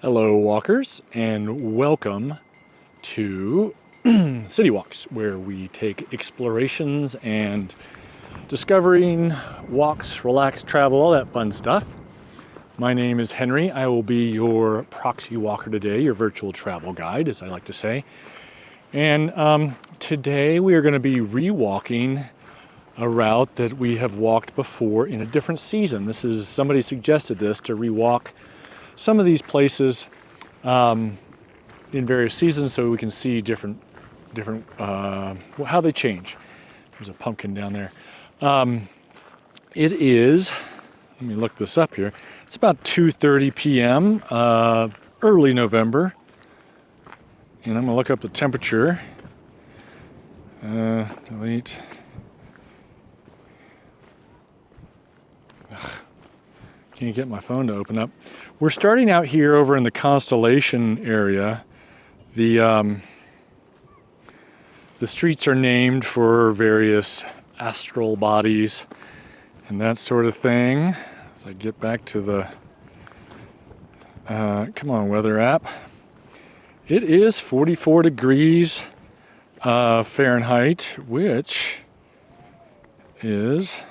Hello walkers, and welcome to City Walks, where we take explorations and discovering walks, relax, travel, all that fun stuff. My name is Henry. I will be your proxy walker today, your virtual travel guide, as I like to say. And today we are going to be rewalking a route that we have walked before in a different season. Somebody suggested this, to rewalk some of these places in various seasons so we can see different how they change. There's a pumpkin down there. It is, let me look this up here. It's about 2:30 p.m. Early November. And I'm gonna look up the temperature. Delete. Can't get my phone to open up. We're starting out here over in the Constellation area. The streets are named for various astral bodies and that sort of thing. As I get back to the come on, weather app. It is 44 degrees Fahrenheit, which is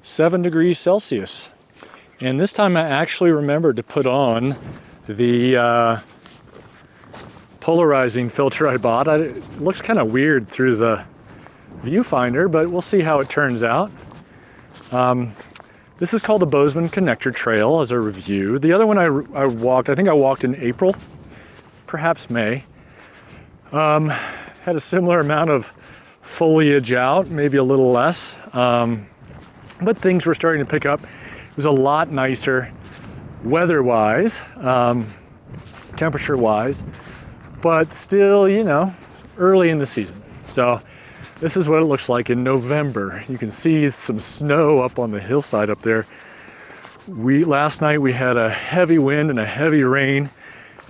7 degrees Celsius. And this time I actually remembered to put on the polarizing filter I bought. It looks kind of weird through the viewfinder, but we'll see how it turns out. This is called the Bozeman Connector Trail as a review. The other one I walked, I think I walked in April, perhaps May. Had a similar amount of foliage out, maybe a little less. But things were starting to pick up. It was a lot nicer weather-wise, temperature-wise, but still, early in the season. So this is what it looks like in November. You can see some snow up on the hillside up there. Last night we had a heavy wind and a heavy rain.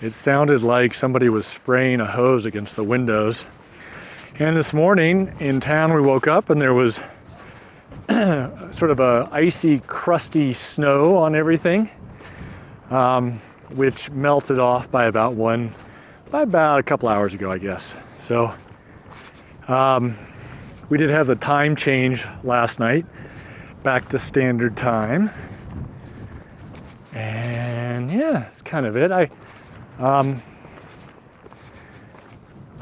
It sounded like somebody was spraying a hose against the windows. And this morning in town we woke up and there was sort of a icy, crusty snow on everything, which melted off by about a couple hours ago, I guess. So we did have the time change last night, back to standard time. And yeah, that's kind of it. I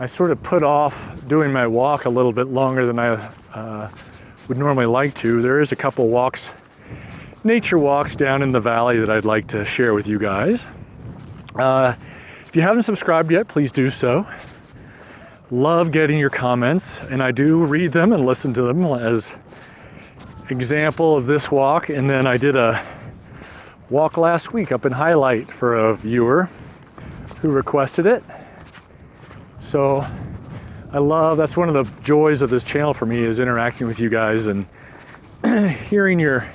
sort of put off doing my walk a little bit longer than I would normally like to. There is a couple walks, nature walks down in the valley that I'd like to share with you guys. If you haven't subscribed yet, please do so. Love getting your comments, and I do read them and listen to them as example of this walk. And then I did a walk last week up in Highlight for a viewer who requested it. So that's one of the joys of this channel for me, is interacting with you guys and hearing your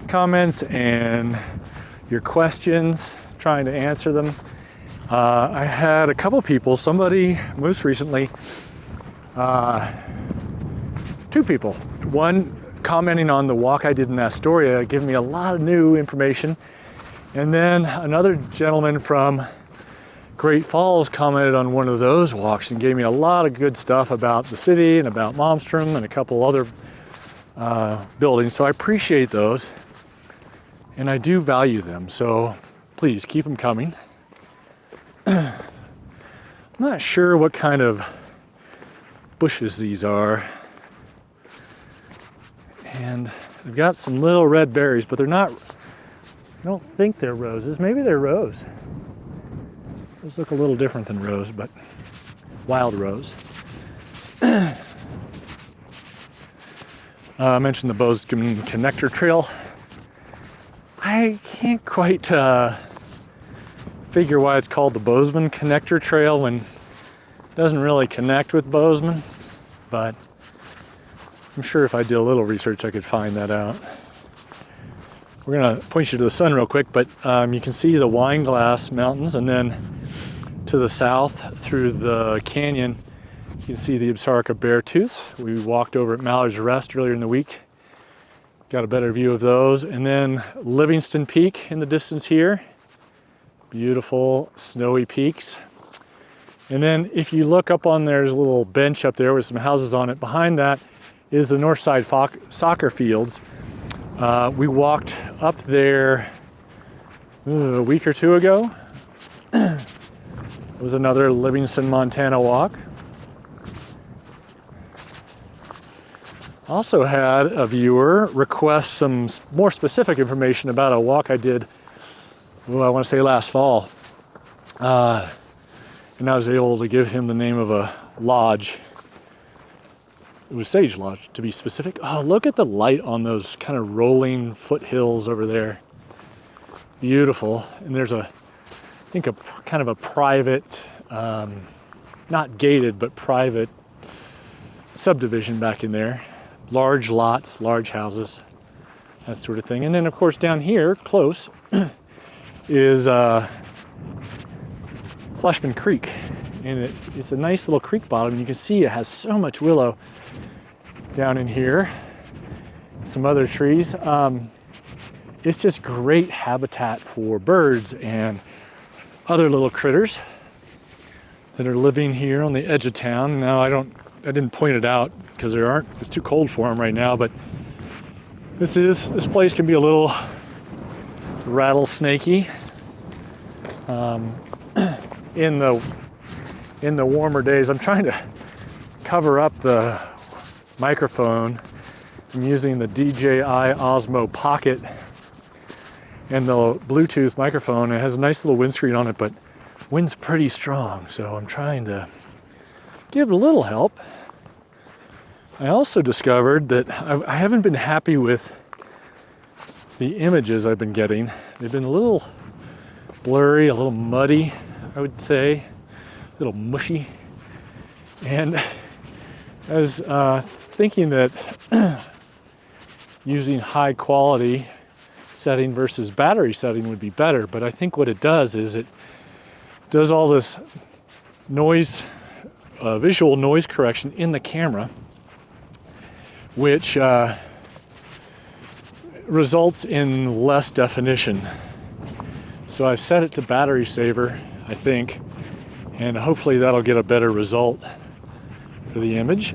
comments and your questions, trying to answer them. I had a couple people, somebody most recently, 2 people. One commenting on the walk I did in Astoria, giving me a lot of new information. And then another gentleman from Great Falls commented on one of those walks and gave me a lot of good stuff about the city and about Malmstrom and a couple other buildings. So I appreciate those, and I do value them. So please keep them coming. I'm not sure what kind of bushes these are. And they've got some little red berries, but they're not, I don't think they're roses. Maybe they're rose. Those look a little different than rose, but wild rose. I mentioned the Bozeman Connector Trail. I can't quite figure why it's called the Bozeman Connector Trail when it doesn't really connect with Bozeman, but I'm sure if I did a little research I could find that out. We're gonna point you to the sun real quick, but you can see the Wineglass Mountains, and then to the south through the canyon you can see the Absaroka Beartooths. We walked over at Mallard's Rest earlier in the week, got a better view of those, and then Livingston Peak in the distance here. Beautiful snowy peaks. And then if you look up on there's a little bench up there with some houses on it. Behind that is the Northside soccer fields. We walked up there a week or two ago. It was another Livingston, Montana walk. Also had a viewer request some more specific information about a walk I did, I want to say last fall. And I was able to give him the name of a lodge. It was Sage Lodge, to be specific. Oh, look at the light on those kind of rolling foothills over there. Beautiful. And there's I think a kind of a private, not gated, but private subdivision back in there. Large lots, large houses, that sort of thing. And then, of course, down here, close, is Fleshman Creek, and it's a nice little creek bottom, and you can see it has so much willow down in here, some other trees. It's just great habitat for birds and other little critters that are living here on the edge of town. Now I didn't point it out because it's too cold for them right now, but this place can be a little rattlesnakey. In the warmer days, I'm trying to cover up the microphone. I'm using the DJI Osmo Pocket and the Bluetooth microphone. It has a nice little windscreen on it, but wind's pretty strong, so I'm trying to give it a little help. I also discovered that I haven't been happy with the images I've been getting. They've been a little blurry, a little muddy, I would say, a little mushy. And I was thinking that using high quality setting versus battery setting would be better, but I think what it does is it does all this noise, visual noise correction in the camera, which results in less definition. So I've set it to battery saver, I think, and hopefully that'll get a better result for the image.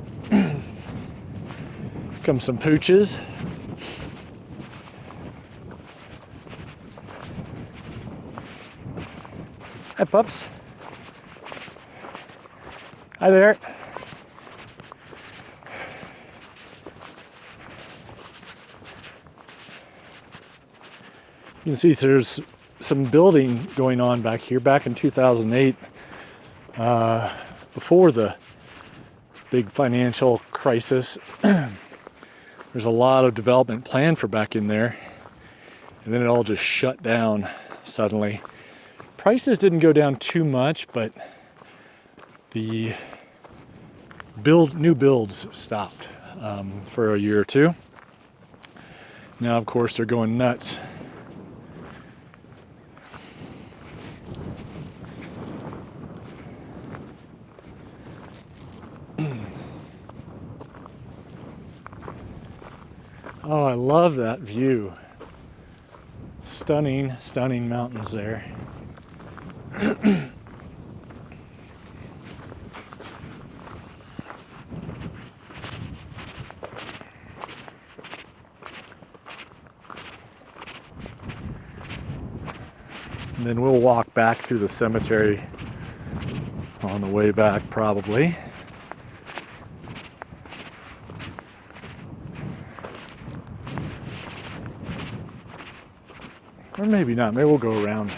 Come some pooches. Hi, pups. Hi there. You can see there's some building going on back here. Back in 2008, before the big financial crisis, there's a lot of development planned for back in there, and then it all just shut down suddenly. Prices didn't go down too much, but the new builds stopped for a year or two. Now, of course, they're going nuts. Oh, I love that view. Stunning, stunning mountains there. And then we'll walk back through the cemetery on the way back, probably. Or maybe not. Maybe we'll go around.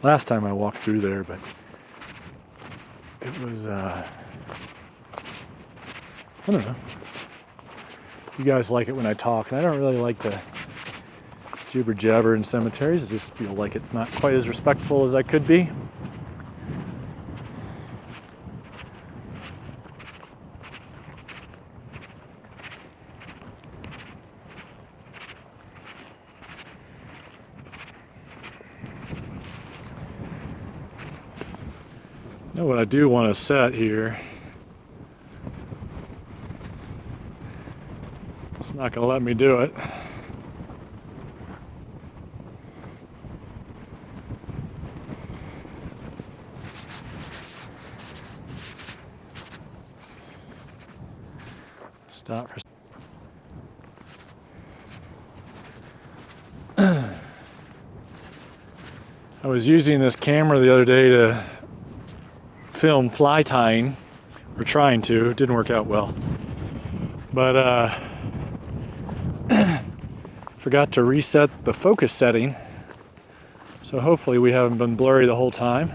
Last time I walked through there, but it was, I don't know. You guys like it when I talk, and I don't really like to jibber jabber in cemeteries. I just feel like it's not quite as respectful as I could be. Know what I do want to set here. It's not going to let me do it. Stop for. I was using this camera the other day to film fly tying, or trying to. It didn't work out well. But forgot to reset the focus setting. So hopefully we haven't been blurry the whole time.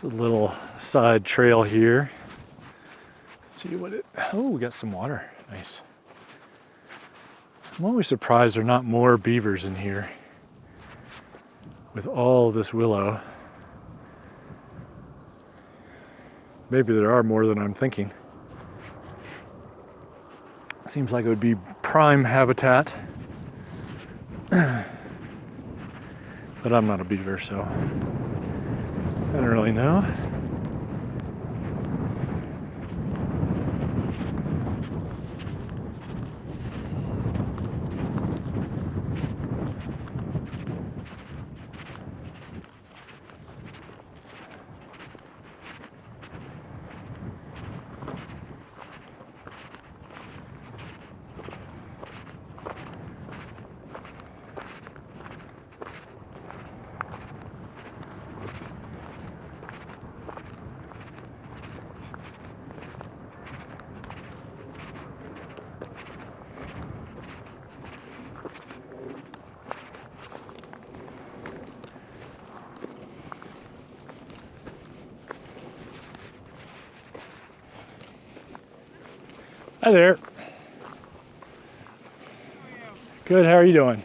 There's a little side trail here. See what it, oh, we got some water. Nice. I'm always surprised there are not more beavers in here with all this willow. Maybe there are more than I'm thinking. Seems like it would be prime habitat. But I'm not a beaver, so I don't really know. Hi there. Good, how are you doing?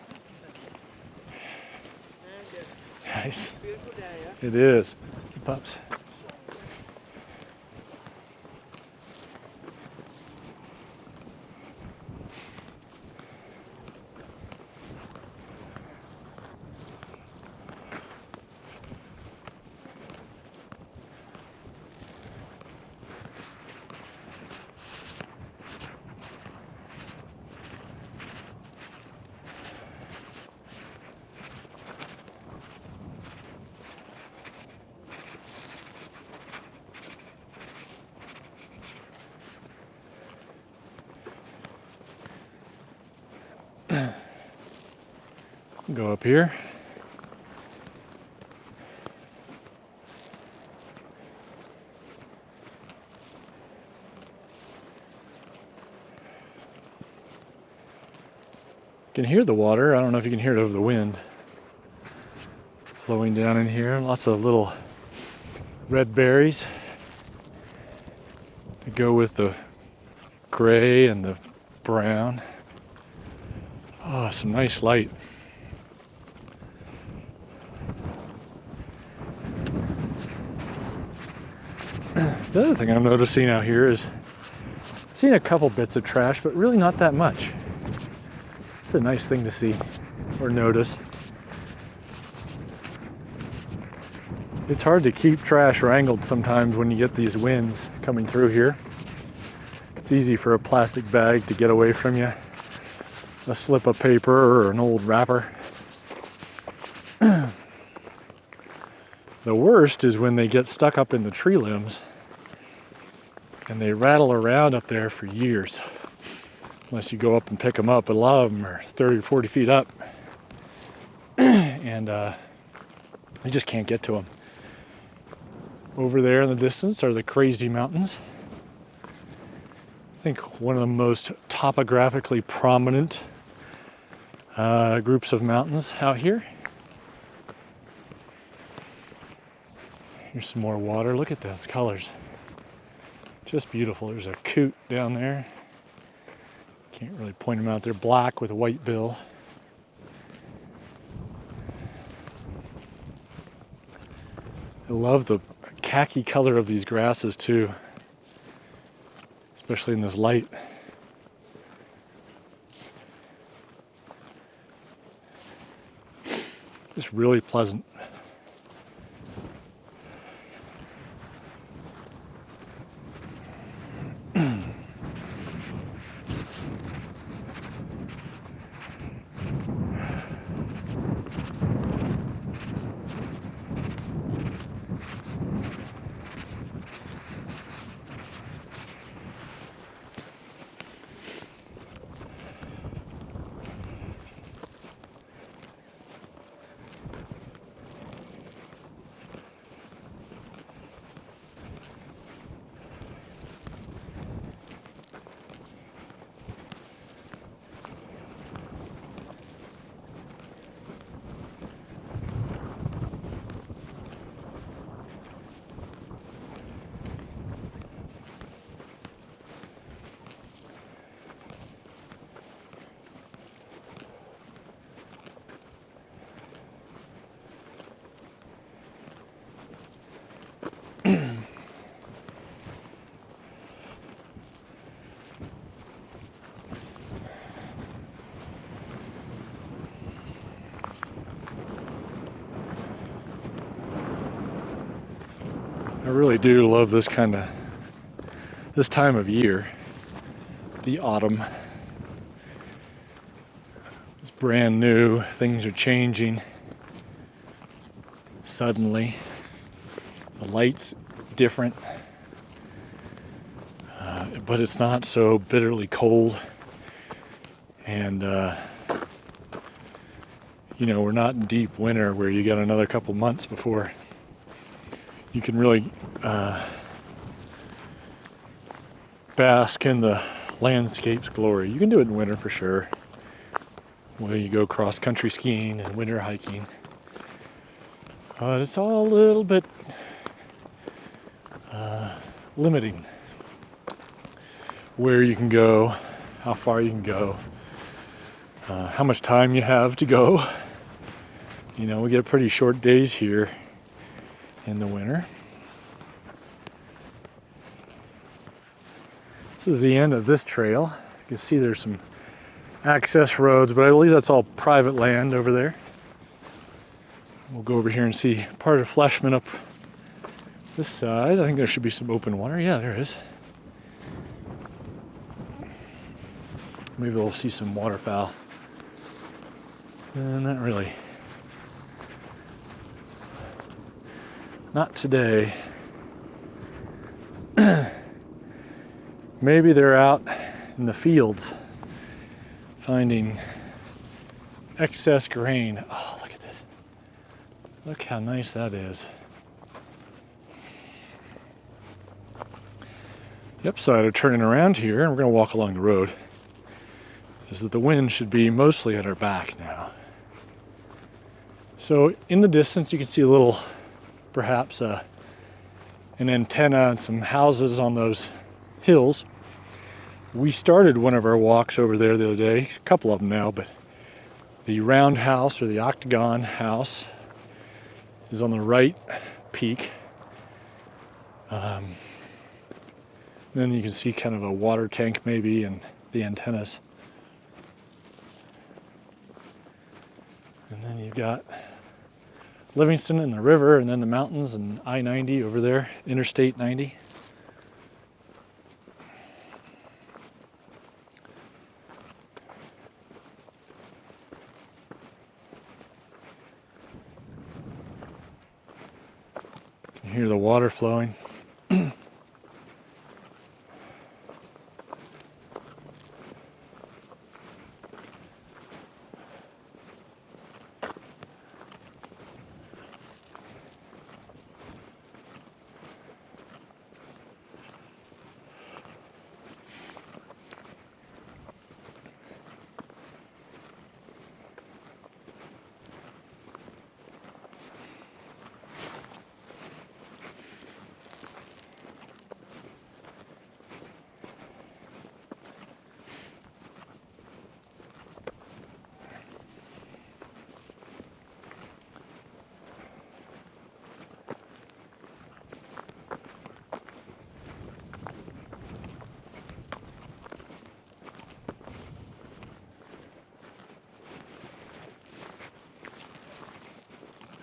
Nice. It is. Pups. Go up here. You can hear the water. I don't know if you can hear it over the wind flowing down in here. Lots of little red berries to go with the gray and the brown. Oh, some nice light. The other thing I'm noticing out here is I've seen a couple bits of trash, but really not that much. It's a nice thing to see or notice. It's hard to keep trash wrangled sometimes when you get these winds coming through here. It's easy for a plastic bag to get away from you, a slip of paper or an old wrapper. The worst is when they get stuck up in the tree limbs and they rattle around up there for years, unless you go up and pick them up. But a lot of them are 30 or 40 feet up, and you just can't get to them. Over there in the distance are the Crazy Mountains. I think one of the most topographically prominent groups of mountains out here. Here's some more water. Look at those colors. Just beautiful. There's a coot down there. Can't really point them out. They're black with a white bill. I love the khaki color of these grasses too, especially in this light. It's really pleasant. I really do love this time of year, the autumn. It's brand new, things are changing suddenly. The light's different, but it's not so bitterly cold. And, we're not in deep winter where you got another couple months before you can really bask in the landscape's glory. You can do it in winter for sure, where you go cross-country skiing and winter hiking. But it's all a little bit limiting where you can go, how far you can go, how much time you have to go. We get pretty short days here in the winter. This is the end of this trail. You can see there's some access roads, but I believe that's all private land over there. We'll go over here and see part of Fleshman up this side. I think there should be some open water. Yeah, there is. Maybe we'll see some waterfowl. Not really. Not today. Maybe they're out in the fields finding excess grain. Oh, look at this. Look how nice that is. The upside of turning around here, and we're going to walk along the road, is that the wind should be mostly at our back now. So in the distance you can see a little, perhaps an antenna and some houses on those hills. We started one of our walks over there the other day, a couple of them now, but the round house or the octagon house is on the right peak. Then you can see kind of a water tank maybe and the antennas. And then you've got Livingston and the river, and then the mountains and I-90 over there, Interstate 90. You can hear the water flowing.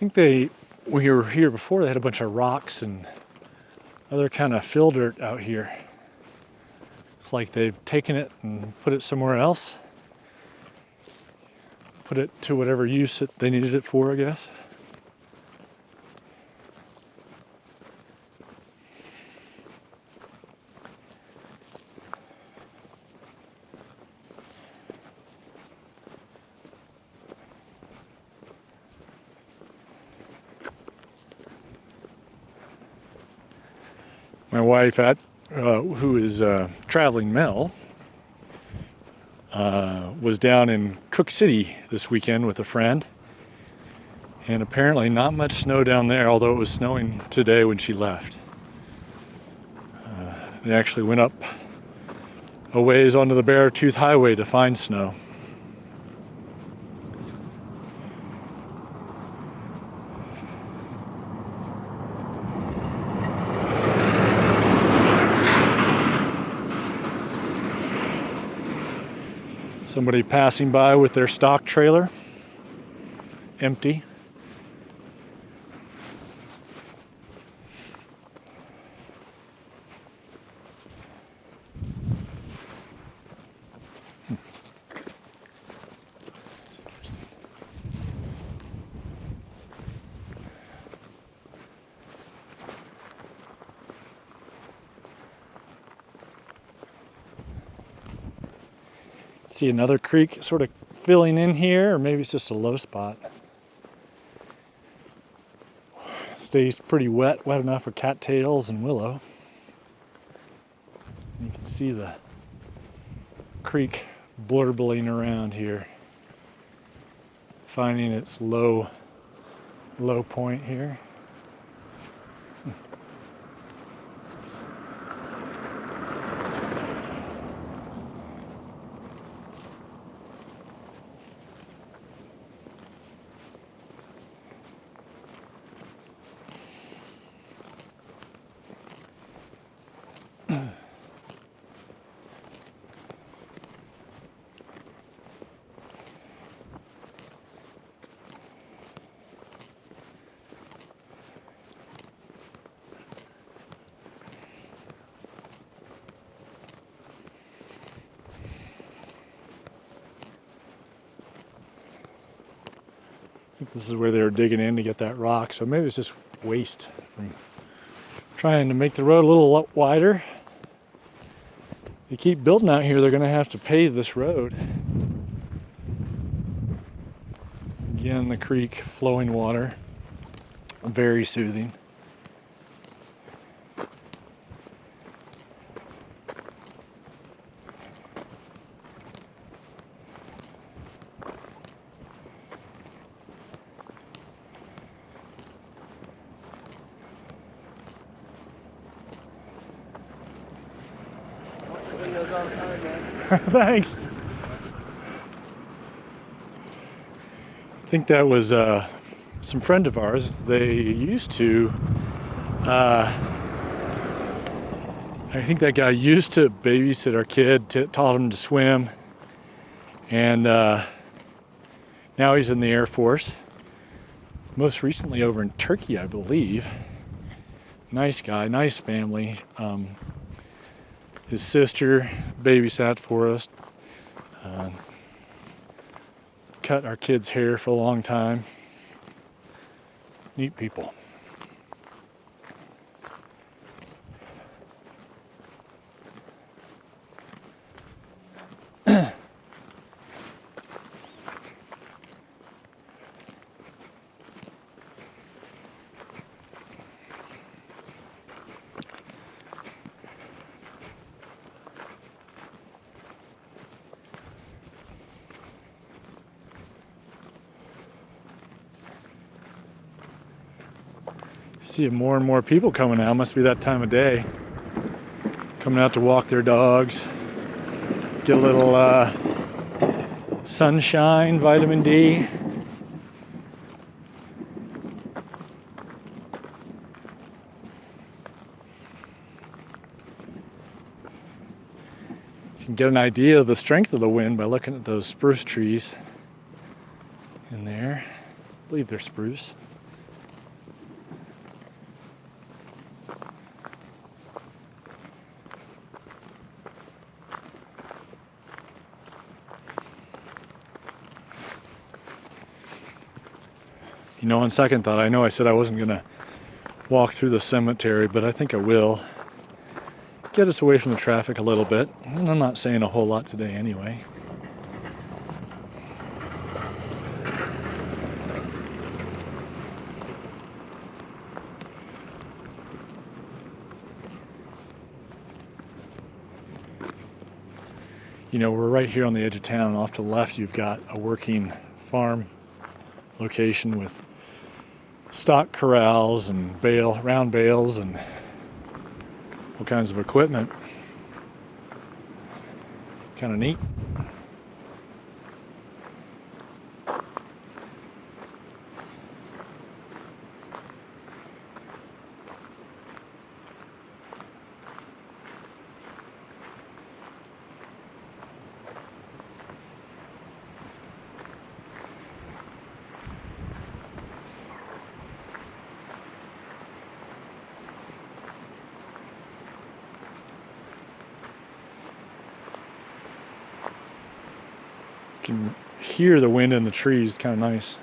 think when you were here before, they had a bunch of rocks and other kind of fill dirt out here. It's like they've taken it and put it somewhere else. Put it to whatever use they needed it for, I guess. My wife, who is traveling Mel, was down in Cook City this weekend with a friend, and apparently not much snow down there, although it was snowing today when she left. They actually went up a ways onto the Beartooth Highway to find snow. Somebody passing by with their stock trailer, empty. That's interesting. See another creek sort of filling in here, or maybe it's just a low spot. Stays pretty wet enough for cattails and willow. You can see the creek burbling around here, finding its low point here. I think this is where they were digging in to get that rock, so maybe it's just waste from trying to make the road a little wider. They keep building out here, they're going to have to pave this road. Again, the creek, flowing water, very soothing. Thanks. I think that was some friend of ours. They used to, I think that guy used to babysit our kid, taught him to swim, and now he's in the Air Force. Most recently over in Turkey, I believe. Nice guy, nice family. His sister babysat for us, cut our kids' hair for a long time. Neat people. See more and more people coming out. Must be that time of day. Coming out to walk their dogs. Get a little sunshine, vitamin D. You can get an idea of the strength of the wind by looking at those spruce trees in there. I believe they're spruce. You know, on second thought, I know I said I wasn't going to walk through the cemetery, but I think I will. Get us away from the traffic a little bit. And I'm not saying a whole lot today anyway. You know, we're right here on the edge of town, and off to the left you've got a working farm location with stock corrals and round bales and all kinds of equipment. Kind of neat. You can hear the wind in the trees, kind of nice.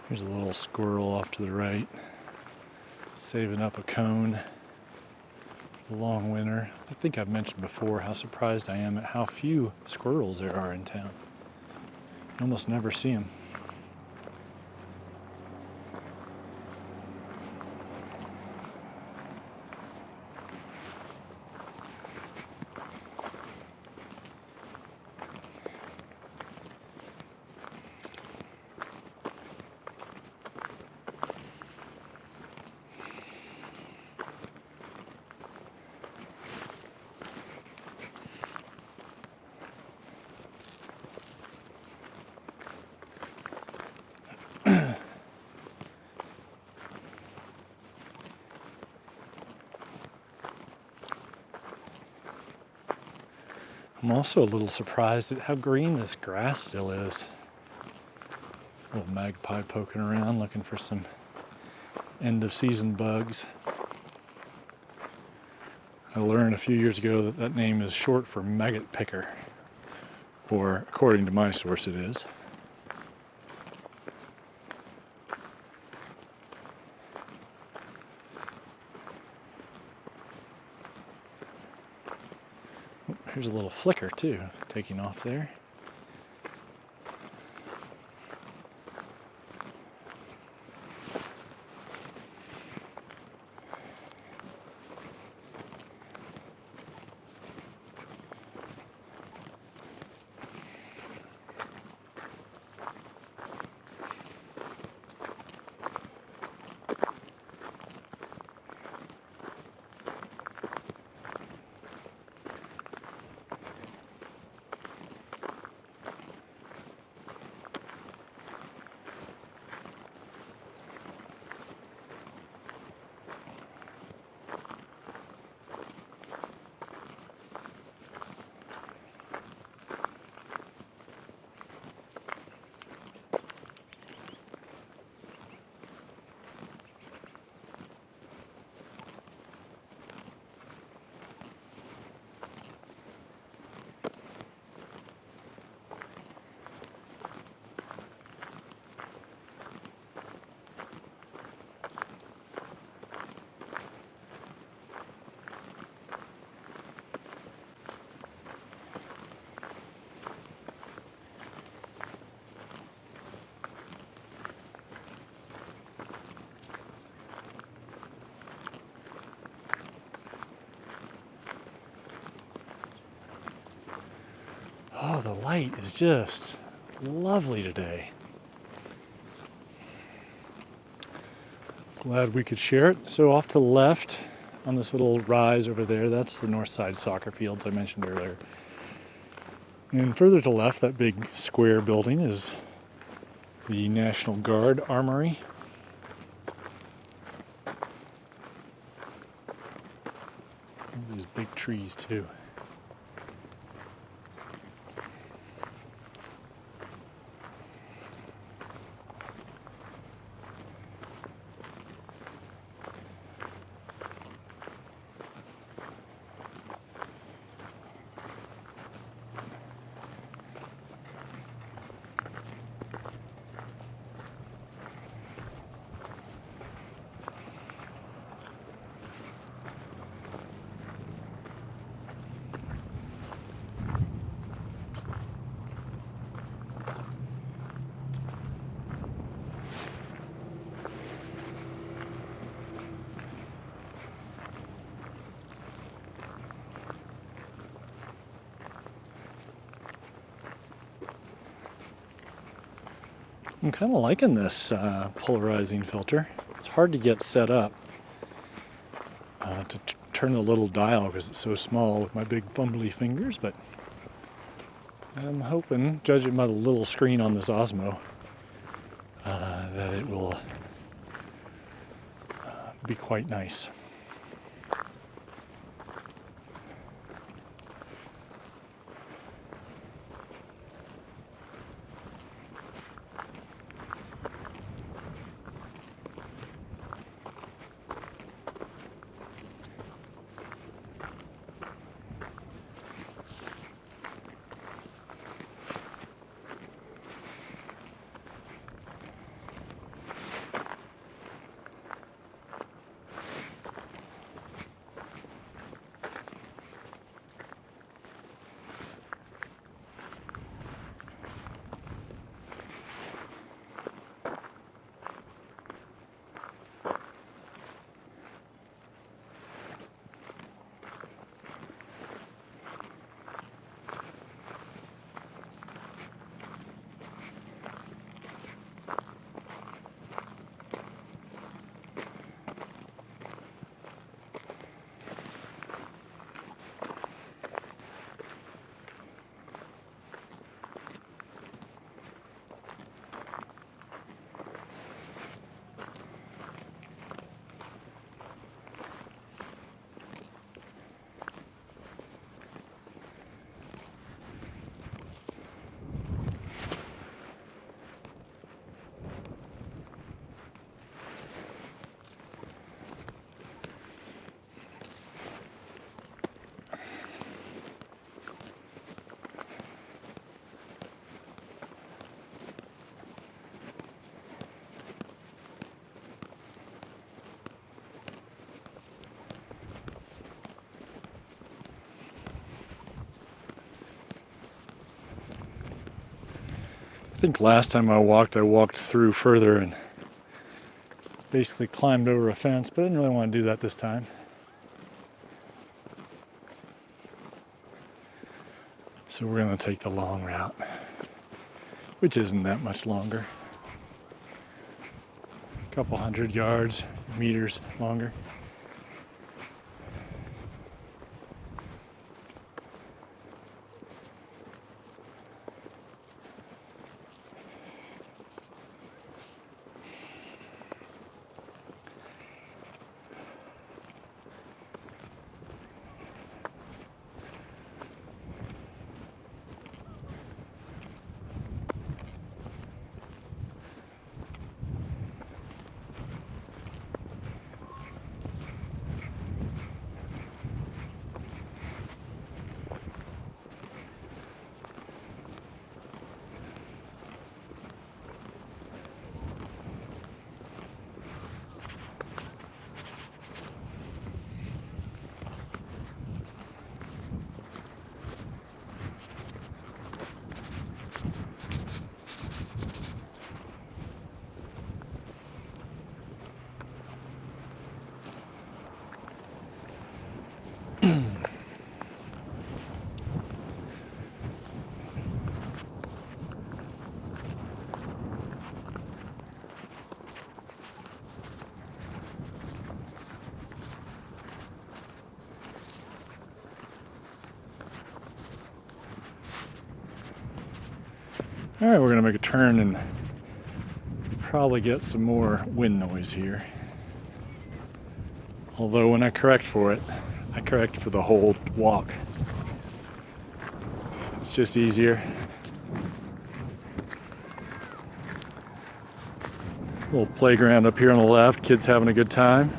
There's a little squirrel off to the right, saving up a cone for the long winter. I think I've mentioned before how surprised I am at how few squirrels there are in town. You almost never see them. I'm also a little surprised at how green this grass still is. Little magpie poking around looking for some end of season bugs. I learned a few years ago that that name is short for maggot picker, or according to my source it is. Here's a little flicker too, taking off there. Oh, the light is just lovely today. Glad we could share it. So off to the left on this little rise over there, that's the north side soccer fields I mentioned earlier. And further to the left, that big square building is the National Guard Armory. These big trees too. I'm kind of liking this polarizing filter. It's hard to get set up to turn the little dial because it's so small with my big fumbly fingers, but I'm hoping, judging by the little screen on this Osmo, that it will be quite nice. I think last time I walked through further and basically climbed over a fence, but I didn't really want to do that this time. So we're going to take the long route, which isn't that much longer. A couple hundred yards, meters longer. All right, we're gonna make a turn and probably get some more wind noise here. Although when I correct for it, I correct for the whole walk. It's just easier. Little playground up here on the left, kids having a good time.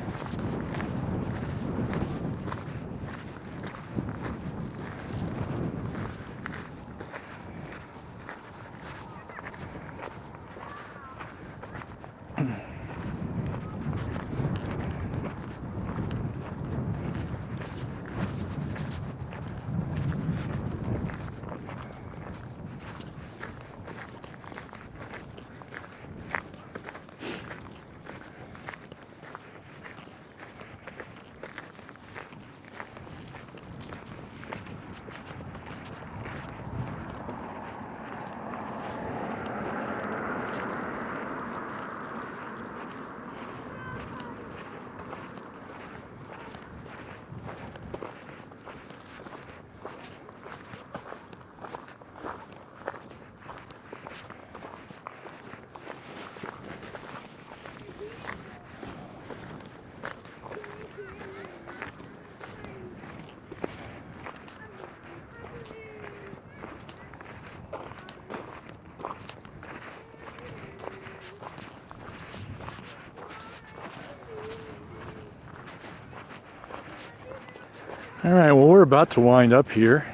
All right, well, we're about to wind up here.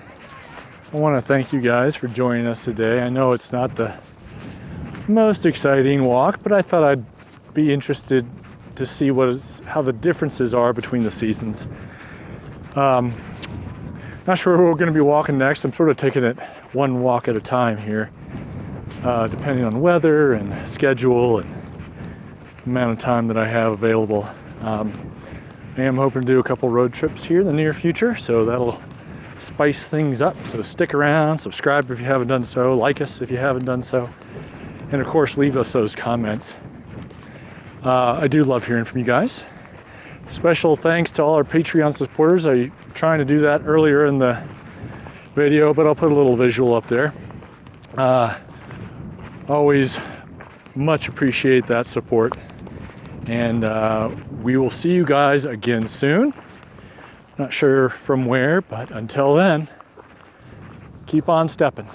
I want to thank you guys for joining us today. I know it's not the most exciting walk, but I thought I'd be interested to see how the differences are between the seasons. Not sure where we're going to be walking next. I'm sort of taking it one walk at a time here, depending on weather and schedule and amount of time that I have available. I am hoping to do a couple road trips here in the near future, so that'll spice things up. So stick around, subscribe if you haven't done so, like us if you haven't done so, and of course leave us those comments. I do love hearing from you guys. Special thanks to all our Patreon supporters. I'm trying to do that earlier in the video, but I'll put a little visual up there. Always much appreciate that support. And we will see you guys again soon. Not sure from where, but until then, keep on stepping.